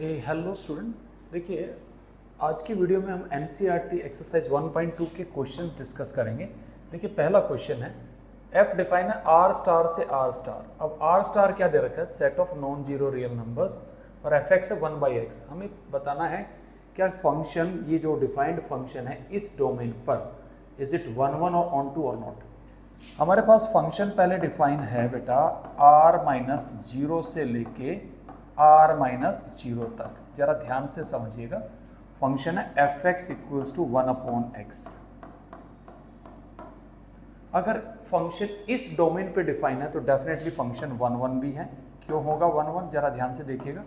Hello student, देखिए आज की वीडियो में हम एनसीईआरटी एक्सरसाइज 1.2 के क्वेश्चंस डिस्कस करेंगे। देखिए पहला क्वेश्चन है, एफ डिफाइन है आर स्टार से आर स्टार। अब आर स्टार क्या दे रखा है, set of non zero real numbers, और एफ एक्स है 1/x। हमें बताना है क्या फंक्शन, ये जो डिफाइंड फंक्शन है इस डोमेन पर इज इट 1 और ऑन टू और नॉट। हमारे पास फंक्शन पहले डिफाइन है बेटा r-0 से लेके r-0 तक। जरा ध्यान से समझिएगा, फंक्शन है F x equals to 1/x। अगर फंक्शन इस डोमेन पे डिफाइन है तो डेफिनेटली फंक्शन 1 भी है। क्यों होगा 1, जरा ध्यान से देखिएगा।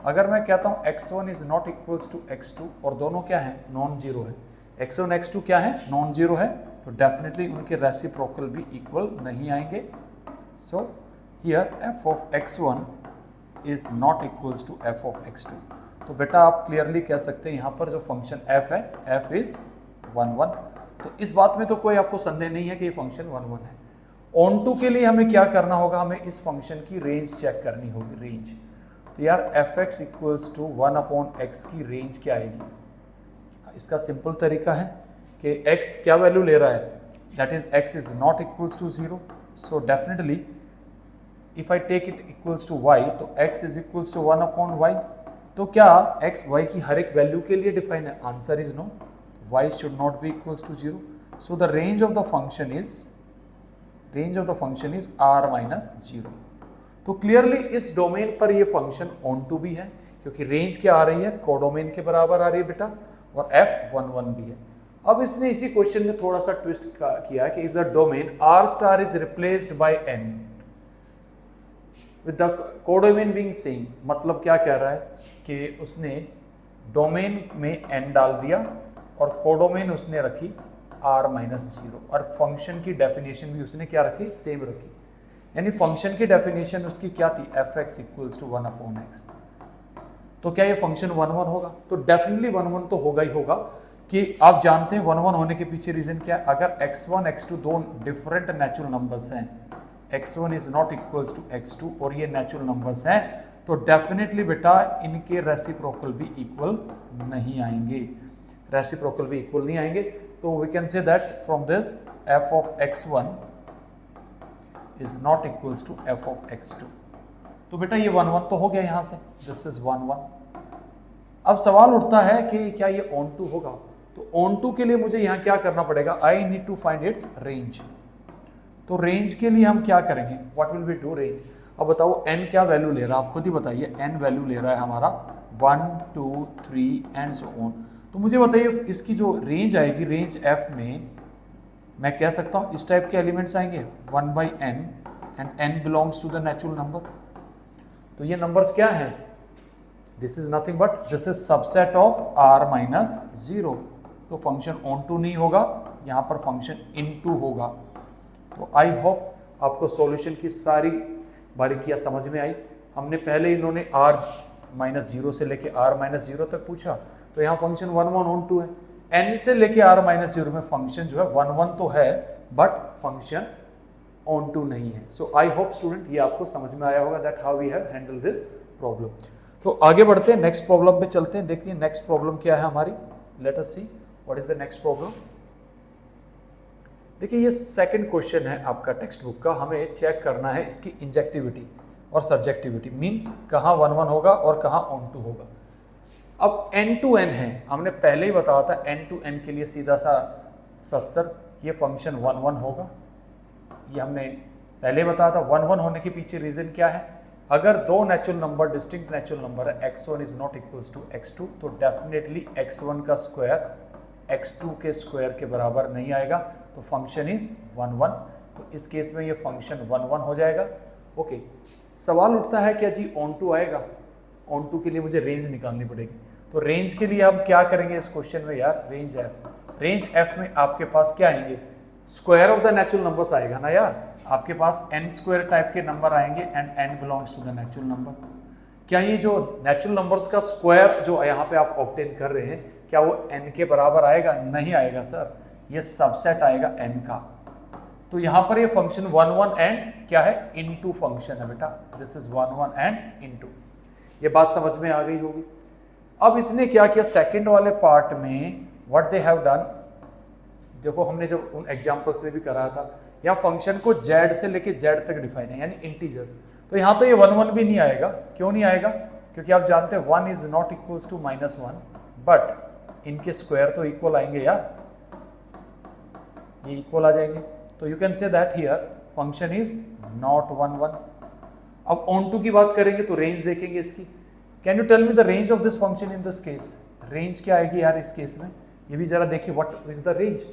अगर मैं कहता हूं x1 is not equals to x2 और दोनों क्या है, नॉन जीरो है, x1 x2 क्या है, नॉन जीरो है, तो डेफिनेटली उनके रेसिप्रोकल भी इक्वल नहीं आएंगे। So here f of x1 is not equals to f of x2। तो बेटा आप क्लियरली कह सकते हैं यहाँ पर जो फंक्शन f है, f इज 1 तो इस बात में तो कोई आपको संदेह नहीं है कि ये फंक्शन 1 है। ऑन टू के लिए हमें क्या करना होगा, हमें इस फंक्शन की रेंज चेक करनी होगी, रेंज। तो यार F x equals to 1/x की रेंज क्या आएगी। इसका सिंपल तरीका है कि x क्या वैल्यू ले रहा है, that is x is not equals to 0। So definitely if I take it equals to y तो x is equals to 1/y। तो क्या x y की हर एक वैल्यू के लिए डिफाइन है, answer is no, y should not be equals to 0। So the range of the function is r-0। तो clearly इस डोमेन पर ये फंक्शन ऑन टू भी है, क्योंकि रेंज क्या आ रही है, कोडोमेन के बराबर आ रही है बेटा, और f 1 भी है। अब इसने इसी क्वेश्चन में थोड़ा सा ट्विस्ट किया कि if the domain r star is replaced by n with the codomain being same, मतलब क्या कह रहा है कि उसने डोमेन में n डाल दिया और कोडोमेन उसने रखी r-0 और फंक्शन की डेफिनेशन भी उसने क्या रखी, सेम रखी। यानी फंक्शन की डेफिनेशन उसकी क्या थी, F x equals to 1/x। तो क्या ये फंक्शन 1 होगा, तो डेफिनेटली 1 तो होगा ही होगा। कि आप जानते हैं 1 होने के पीछे रीजन क्या है, अगर x1 x2 दो डिफरेंट नेचुरल नंबर्स हैं, x1 is not equals to x2 और ये नेचुरल नंबर्स हैं, तो डेफिनेटली बेटा इनके रेसिप्रोकल भी इक्वल नहीं आएंगे, रेसिप्रोकल भी इक्वल नहीं आएंगे। तो we can say that from this f of x1 is not equals to f of x2। तो बेटा ये 1 तो हो गया यहाँ से, दिस इज 1। अब सवाल उठता है कि क्या ये ऑन टू होगा। तो ऑन टू के लिए मुझे यहाँ क्या करना पड़ेगा, I need to find its range. तो रेंज के लिए हम क्या करेंगे, what will we do, range. अब बताओ n क्या वैल्यू ले रहा है, आप खुद ही बताइए। n वैल्यू ले रहा है हमारा 1 2 3 एंड सो ऑन। तो मुझे बताइए इसकी जो रेंज आएगी, रेंज f में मैं कह सकता हूँ इस टाइप के एलिमेंट्स आएंगे 1/n and n belongs to the natural number. तो ये नंबर्स क्या हैं, this is nothing but this is subset of r-0। तो फंक्शन ऑन टू नहीं होगा, यहाँ पर फंक्शन इन टू होगा। तो आई होप आपको सॉल्यूशन की सारी बारीकियां समझ में आई। हमने पहले इन्होंने r-0 से लेके r-0 तक पूछा, तो यहाँ फंक्शन 1 ऑन टू है। n से लेके r-0 में फंक्शन जो है 1 तो है बट फंक्शन ऑन टू नहीं है। सो आई होप स्टूडेंट ये आपको समझ में आया होगा that how we have handle this problem. तो आगे बढ़ते हैं, नेक्स्ट प्रॉब्लम पे चलते हैं, देखते हैं नेक्स्ट प्रॉब्लम क्या है हमारी। Let us see what is the next problem. देखिए ये सेकंड क्वेश्चन है आपका टेक्स्ट बुक का, हमें चेक करना है इसकी इंजेक्टिविटी और सब्जेक्टिविटी, मीन्स कहाँ 1 होगा और कहाँ ऑन टू होगा। अब n to n है, हमने पहले ही बताया था n to n के लिए सीधा सा सस्तर, ये फंक्शन 1 होगा, ये हमने पहले बताया था। 1 होने के पीछे रीजन क्या है, अगर दो natural number, distinct natural number है, x1 is not equals to x2, तो डेफिनेटली x1 का स्क्वायर x2 के स्क्वायर के बराबर नहीं आएगा, तो फंक्शन इज 1। तो इस केस में ये फंक्शन 1 हो जाएगा। ओके, सवाल उठता है क्या जी ऑन टू आएगा। ऑन टू के लिए मुझे रेंज निकालनी पड़ेगी। तो रेंज के लिए हम क्या करेंगे इस क्वेश्चन में यार, रेंज f में आपके पास क्या आएंगे, square of the natural numbers आएगा ना यार, आपके पास n स्क्वायर टाइप के नंबर आएंगे and n belongs to the natural number. क्या ये जो नेचुरल नंबर्स का स्क्वायर जो यहाँ पे आप ऑब्टेन कर रहे हैं, क्या वो n के बराबर आएगा, नहीं आएगा सर, ये सबसेट आएगा n का। तो यहाँ पर ये फंक्शन 1 एंड क्या है, इनटू फंक्शन है बेटा, दिस इज 1 एंड इनटू। ये बात समझ में आ गई होगी। अब इसने क्या किया सेकंड वाले पार्ट में, व्हाट दे हैव डन, देखो हमने जब उन एग्जांपल्स में भी कराया था, यहाँ फंक्शन को z से लेके z तक डिफाइन है, यानी इंटीजर्स। तो यहाँ तो ये 1 1 भी नहीं आएगा। क्यों नहीं आएगा? क्योंकि आप जानते हैं 1 is not equals to -1, but इनके स्क्वायर तो इक्वल आएंगे यार, ये इक्वल आ जाएंगे। तो you can say that here function is not 1 1। अब ऑन टू की बात करेंगे तो रेंज देखेंगे इसकी। Can you tell me the range of this function in this case? Range क्या आएगी यार इस केस में? ये भी जरा देखिए व्हाट इज द रेंज।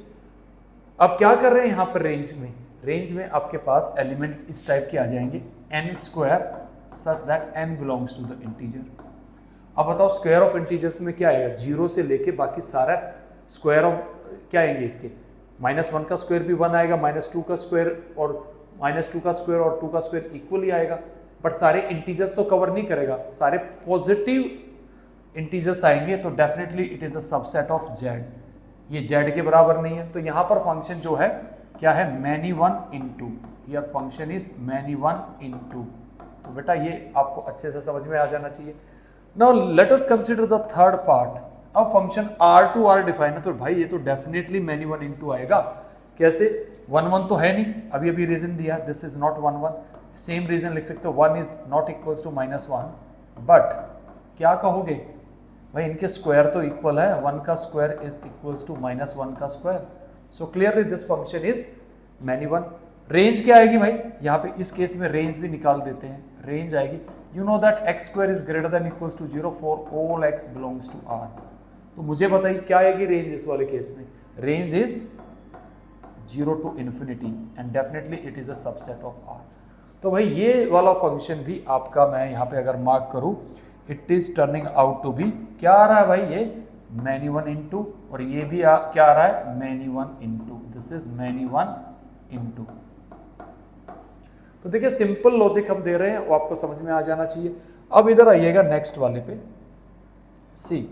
अब क्या कर रहे हैं यहाँ पर रेंज में आपके पास एलिमेंट्स इस टाइप के आ जाएंगे, n square such that n belongs to the integer. अब बताओ स्क्वायर ऑफ इंटीजर्स में क्या आएगा? 0 से लेके बाकी सारा स्क्वायर ऑफ क्या आएंगे इसके? -1 का स्क्वायर भी 1 आएगा, -2 का स्क्वायर और -2 का स्क्वायर और 2 का स्क्वायर इक्वली आएगा। बट सारे इंटीजर्स तो कवर नहीं करेगा, सारे पॉजिटिव इंटीजर्स आएंगे, तो definitely it is a subset of z। ये z के बराबर नहीं है, तो यहाँ पर फंक्शन जो है क्या है? Many 1 into, your function is many 1 into. तो बेटा ये आपको अच्छे से समझ में आ जाना चाहिए। Now let us consider the third part. अब function r to r define है, तो भाई ये तो डेफिनेटली मैनी 1 इंटू आएगा। कैसे? 1 1 तो है नहीं, अभी अभी रीजन दिया, this is not 1 1। Same reason लिख सकते हो, 1 is not equals to -1, but क्या कहोगे भाई इनके स्क्वायर तो इक्वल है, 1 का स्क्वायर इज इक्वल्स टू -1 का square. So clearly this function is many 1। Range क्या आएगी भाई? यहाँ पे इस केस में रेंज भी निकाल देते हैं। रेंज आएगी, you know that x square is greater than equals to 0 for all x belongs to r। तो मुझे बताइए क्या आएगी रेंज इस वाले केस में? Range is 0 to infinity and definitely it is a subset of r। तो भाई ये वाला फंक्शन भी आपका, मैं यहाँ पे अगर मार्क करूँ, it is turning out to be क्या आ रहा है भाई? ये मैनी 1 इंटू, और ये भी क्या आ रहा है? Many 1 into. This is many 1 into. तो देखिए सिंपल लॉजिक हम दे रहे हैं, वो आपको समझ में आ जाना चाहिए। अब इधर आइएगा नेक्स्ट वाले पे। सी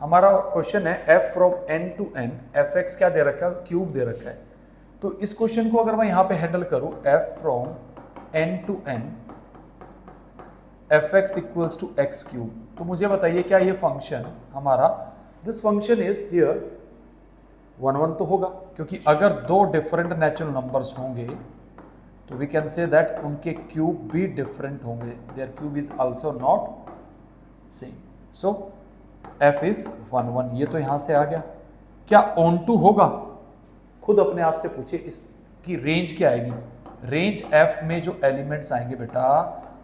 हमारा क्वेश्चन है f from n to n, fx क्या दे रखा है? क्यूब दे रखा है। तो इस क्वेश्चन को अगर मैं यहाँ पे हैंडल करूँ, f from n to n fx equals to x cube, तो मुझे बताइए क्या ये फंक्शन हमारा, दिस फंक्शन इज हियर 1 1 तो होगा, क्योंकि अगर दो डिफरेंट नेचुरल नंबर्स होंगे तो वी कैन से दैट उनके क्यूब भी डिफरेंट होंगे, their cube is also not same. So f is 1 1, ये तो यहां से आ गया। क्या ऑन टू होगा? खुद अपने आप से पूछिए इसकी रेंज क्या आएगी। रेंज f में जो एलिमेंट्स आएंगे बेटा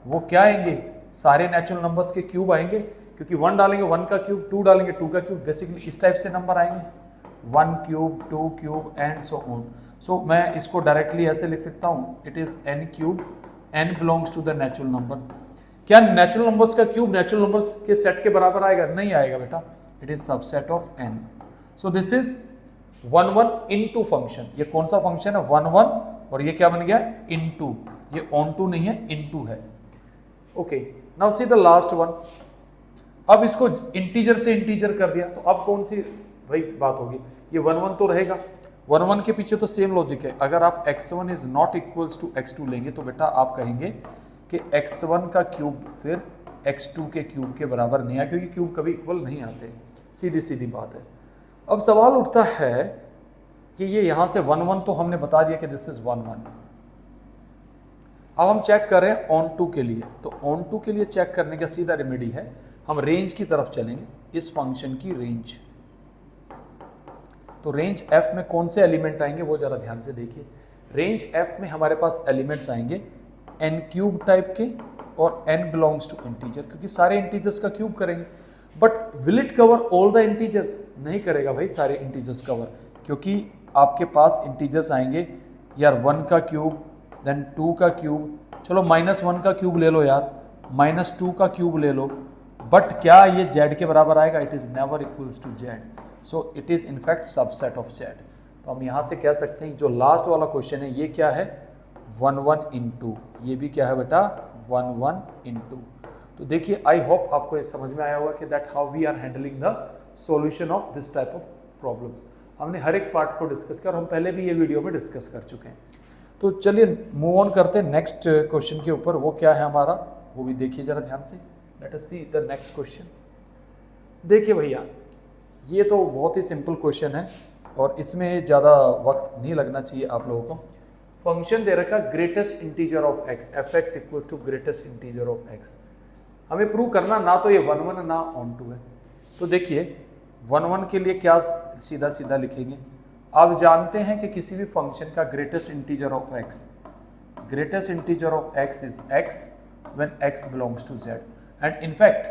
वो क्या आएंगे? सारे नेचुरल नंबर्स के क्यूब आएंगे, क्योंकि 1 डालेंगे 1 का क्यूब, 2 डालेंगे 2 का क्यूब, बेसिकली इस टाइप से नंबर आएंगे, 1 cube 2 cube and so on. So मैं इसको डायरेक्टली ऐसे लिख सकता हूँ, it is n cube, n belongs to the natural number. क्या नेचुरल नंबर्स का क्यूब नेचुरल नंबर्स के सेट के बराबर आएगा? नहीं आएगा बेटा, it is subset of n। So this is 1 1 into function. ये कौन सा फंक्शन है? 1 1, और ये क्या बन गया? इनटू। ये ऑन टू नहीं है, इनटू है। Okay, now see the last one. अब इसको इंटीजर से इंटीजर कर दिया, तो अब कौन सी भाई बात होगी? ये 1 1 तो रहेगा, 1 1 के पीछे तो सेम लॉजिक है। अगर आप x1 is not equals to x2 लेंगे तो बेटा आप कहेंगे कि x1 का क्यूब फिर x2 के क्यूब के बराबर नहीं है, क्योंकि क्यूब कभी इक्वल नहीं आते। सीधी सीधी बात है। अब सवाल उठता है कि ये यहाँ से 1 1 तो हमने बता दिया कि दिस इज 1 1। अब हम चेक करें ऑन टू के लिए, तो ऑन टू के लिए चेक करने का सीधा रेमेडी है, हम रेंज की तरफ चलेंगे, इस फंक्शन की रेंज। तो रेंज f में कौन से एलिमेंट आएंगे वो जरा ध्यान से देखिए। रेंज f में हमारे पास एलिमेंट्स आएंगे n क्यूब टाइप के और n बिलोंग्स टू इंटीजर, क्योंकि सारे इंटीजर्स का क्यूब करेंगे। But will it cover all the integers? नहीं करेगा भाई सारे इंटीजर्स कवर, क्योंकि आपके पास इंटीजर्स आएंगे यार 1 का क्यूब, देन 2 का क्यूब, चलो -1 का क्यूब ले लो यार, -2 का क्यूब ले लो, बट क्या ये z के बराबर आएगा? It is never equals to z, so it is in fact subset of z। तो हम यहाँ से कह सकते हैं जो लास्ट वाला क्वेश्चन है ये क्या है? 1 1 इंटू, ये भी क्या है बेटा? 1 1 इंटू। तो देखिए आई होप आपको ये समझ में आया होगा कि that how we are handling the solution of this type of problems. हमने हर एक पार्ट को डिस्कस कर, हम पहले भी ये वीडियो में डिस्कस कर चुके हैं। तो चलिए मूव ऑन करते हैं नेक्स्ट क्वेश्चन के ऊपर। वो क्या है हमारा, वो भी देखिए जरा ध्यान से। Let us see the next question. देखिए भैया, ये तो बहुत ही सिंपल क्वेश्चन है और इसमें ज़्यादा वक्त नहीं लगना चाहिए आप लोगों को। फंक्शन दे रखा greatest integer of x, f x equals to greatest integer of x. हमें प्रूव करना ना तो ये 1 1 ना ऑन टू है। तो देखिए 1 1 के लिए क्या सीधा सीधा लिखेंगे। आप जानते हैं कि किसी भी फंक्शन का greatest integer of x, greatest integer of x is x when x belongs to z. And in fact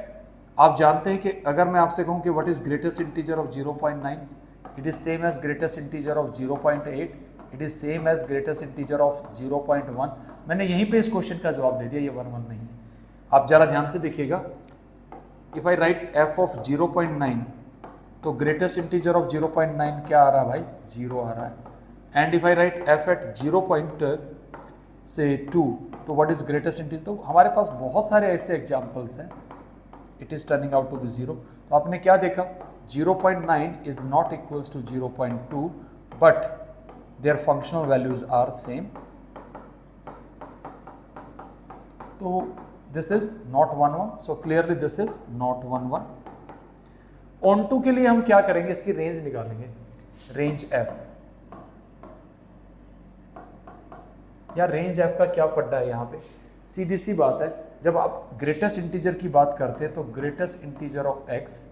आप जानते हैं कि अगर मैं आपसे कहूं कि what is greatest integer of 0.9, it is same as greatest integer of 0.8, it is same as greatest integer of 0.1। मैंने यहीं पे इस क्वेश्चन का जवाब दे दिया, ये 1 1 नहीं है। आप जरा ध्यान से देखिएगा, if I write F of 0.9 तो ग्रेटेस्ट इंटीजर ऑफ 0.9 क्या आ रहा है भाई, 0 आ रहा है। And if I write f at 0.2 तो व्हाट इज ग्रेटेस्ट इंटीजर। तो हमारे पास बहुत सारे ऐसे एग्जाम्पल्स हैं, it is turning out to be 0। तो आपने क्या देखा, 0.9 is not equals to 0.2 but their functional values are same. तो this is not 1 1, so clearly this is not 1 1। Onto के लिए हम क्या करेंगे, इसकी रेंज निकालेंगे, रेंज एफ। या रेंज एफ का क्या फड्डा है यहाँ पे, सीधी सी बात है। जब आप ग्रेटेस्ट इंटीजर की बात करते हैं तो ग्रेटेस्ट इंटीजर ऑफ एक्स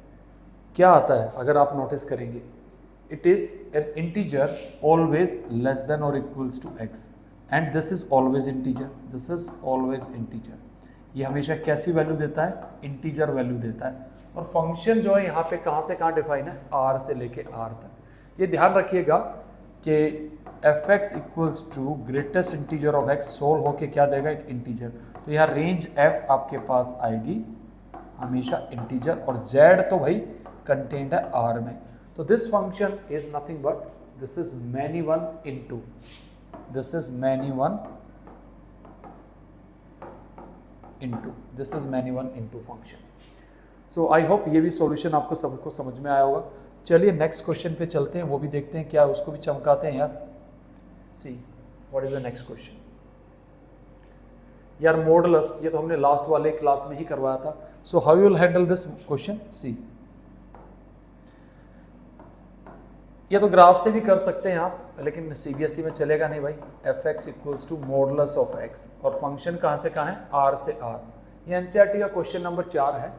क्या आता है, अगर आप नोटिस करेंगे, it is an integer always less than और equals to X and this is always integer, this is always integer. ये हमेशा कैसी वैल्यू देता है, इंटीजर वैल्यू देता है। और फंक्शन जो है यहाँ पे कहाँ से कहाँ डिफाइन है, आर से लेके आर तक। ये ध्यान रखिएगा कि f x equals to greatest integer of x solve होके क्या देगा, एक इंटीजर। तो यहाँ रेंज एफ आपके पास आएगी हमेशा इंटीजर, और जेड तो भाई कंटेंट है आर में। तो this function is nothing but this is many one into, this is many one into, this is many one into function. So I hope ये भी सॉल्यूशन आपको सबको समझ में आया होगा। चलिए नेक्स्ट क्वेश्चन पे चलते हैं, वो भी देखते हैं, क्या उसको भी चमकाते हैं यार। See what is the next question. यार मॉडुलस, ये तो हमने लास्ट वाले क्लास में ही करवाया था। So how you will handle this question. See ये तो ग्राफ से भी कर सकते हैं आप, लेकिन सीबीएसई में चलेगा नहीं भाई। F x equals to modulus of x, और फंक्शन कहाँ से कहाँ है, आर से आर। ये एनसीईआरटी का क्वेश्चन नंबर 4 है।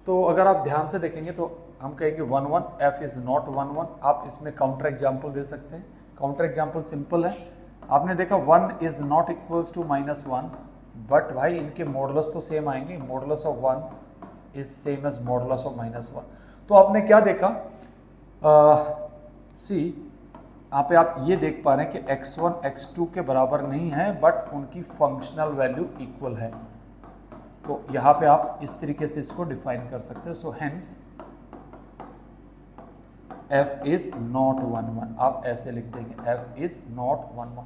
तो अगर आप ध्यान से देखेंगे तो हम कहेंगे 1 1, एफ इज नॉट 1 1। आप इसमें काउंटर एग्जाम्पल दे सकते हैं। काउंटर एग्जाम्पल सिंपल है, आपने देखा 1 is not equals to -1, but भाई इनके मॉडुलस तो सेम आएंगे। Modulus of 1 is same as modulus of -1। तो आपने क्या देखा, सी यहाँ पे आप ये देख पा रहे हैं कि x1 x2 के बराबर नहीं है, बट उनकी फंक्शनल वैल्यू इक्वल है। तो यहाँ पे आप इस तरीके से इसको डिफाइन कर सकते हो। So hence f is not 1 1, आप ऐसे लिख देंगे f is not 1 1।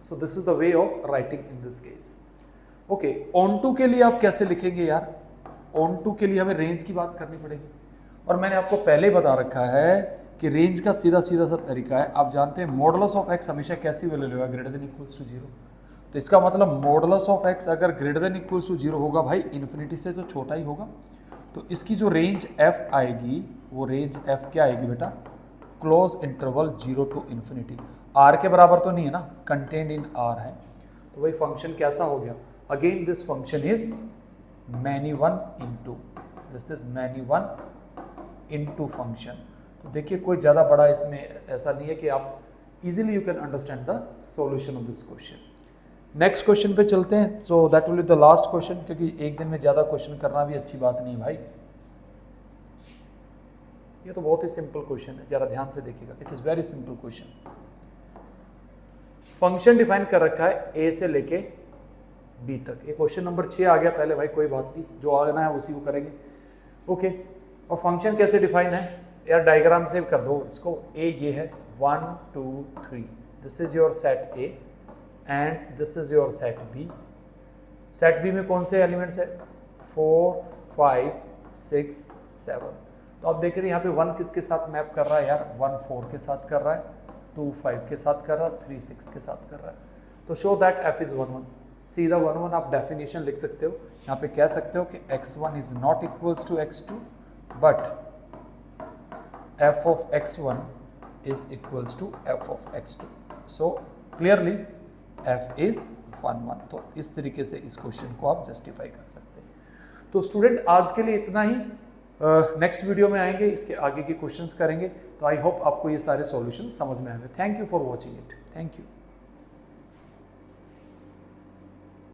So this is the way of writing in this case. Okay, onto के लिए आप कैसे लिखेंगे यार। ऑन टू के लिए हमें रेंज की बात करनी पड़ेगी, और मैंने आपको पहले ही बता रखा है कि रेंज का सीधा सीधा सा तरीका है। आप जानते हैं मॉडुलस ऑफ एक्स हमेशा कैसी वैल्यू लेगा, ग्रेटर देन इक्वल्स टू 0। तो इसका मतलब मॉडुलस ऑफ एक्स अगर ग्रेटर देन इक्वल्स टू 0 होगा भाई, इन्फिनिटी से तो छोटा ही होगा। तो इसकी जो रेंज एफ आएगी, वो रेंज एफ क्या आएगी बेटा, close interval 0 to infinity. R के बराबर तो नहीं है ना, कंटेंट इन आर है। तो वही फंक्शन कैसा हो गया, again this function is many one into, this is many one into function. तो देखिए कोई ज़्यादा बड़ा इसमें ऐसा नहीं है कि आप easily you can understand the solution of this question. Next question पे चलते हैं। So that will be the last question, क्योंकि एक दिन में ज़्यादा क्वेश्चन करना भी अच्छी बात नहीं भाई। ये तो बहुत ही सिंपल क्वेश्चन है, ज़रा ध्यान से देखिएगा। It is very simple question. Function define कर रखा है ए से लेके बी तक। ये क्वेश्चन नंबर 6 आ गया पहले भाई, कोई बात नहीं, जो आना है उसी को करेंगे। ओके, और फंक्शन कैसे डिफाइन है यार, डायग्राम से कर दो इसको। ए ये है 1 2 3, this is your set A and this is your set B. Set B में कौन से एलिमेंट्स है, 4 5 6 7। तो आप देख रहे हैं यहाँ पे 1 किसके साथ मैप कर रहा है यार, 1 4 के साथ कर रहा है, 2 5 के साथ कर रहा है, 3 6 के साथ कर रहा है। तो शो दैट एफ इज 1 1। सीधा 1 1 आप डेफिनेशन लिख सकते हो। यहाँ पे कह सकते हो कि x1 is not equals to x2 but f of x1 is equals to f of x2. So clearly f is 1 1। तो इस तरीके से इस क्वेश्चन को आप जस्टिफाई कर सकते हैं। तो स्टूडेंट आज के लिए इतना ही। नेक्स्ट वीडियो में आएंगे, इसके आगे के क्वेश्चंस करेंगे। तो आई होप आपको ये सारे सॉल्यूशन समझ में आएंगे। Thank you for watching it. Thank you.